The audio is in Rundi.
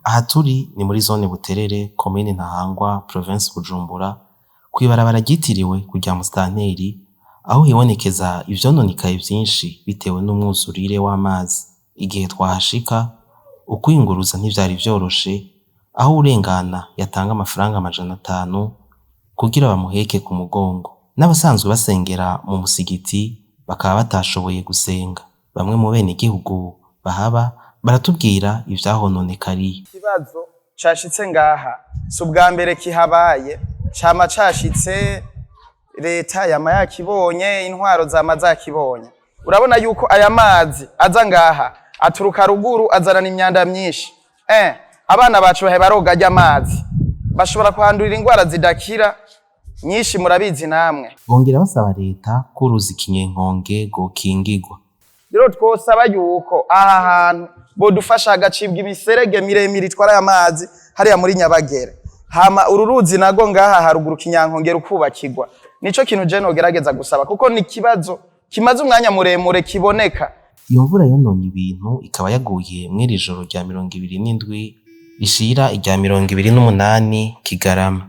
Aha turi ni muri zone Buterere, komine Ntahangwa, province Bujumbura, kw'ibarabara ryitiriwe kurya Musitanteri, aho hibonekeza ivyononekaye vyinshi bitewe n'umwuzurire w'amazi. Igihe twahashika, ukwiyunguruza ntivyari vyoroshe, aho urengana yatanga amafaranga 500 kugira bamuheke ku mugongo. N'abasanzwe basengera mu musigiti bakaba batashoboye gusenga. Bamwe mu benegihugu bahaba baratubwira ivyahononekariye. Ikibazo cashitse ngaha si ubwa mbere kihabaye, cama cashitse leta yama yakibonye, intwaro zama zakibonye. Urabona yuko aya mazi aza ngaha aturuka ruguru azanana imyanda myinshi. Abana bacu bahe baroga ajya amazi bashobora kuhandurira ingwara zidakira nyinshi, murabizi namwe. Bongera basaba leta ko uruzi Kinyenkonge gokingigwa. Rero twosaba yuko aha hantu bodufasha hagacibwa imiserege miremire itwara aya mazi hariya muri Nyabagere, hama uru ruzi nago ngaha haruguru Kinyankonge rukubakirwa. Nico kintu je nogerageza gusaba kuko ni kibazo kimaze umwanya muremure kiboneka. Iyo mvura yononye ibintu ikaba yaguye mw'iri joro rya 27 rishira irya 28 Kigarama.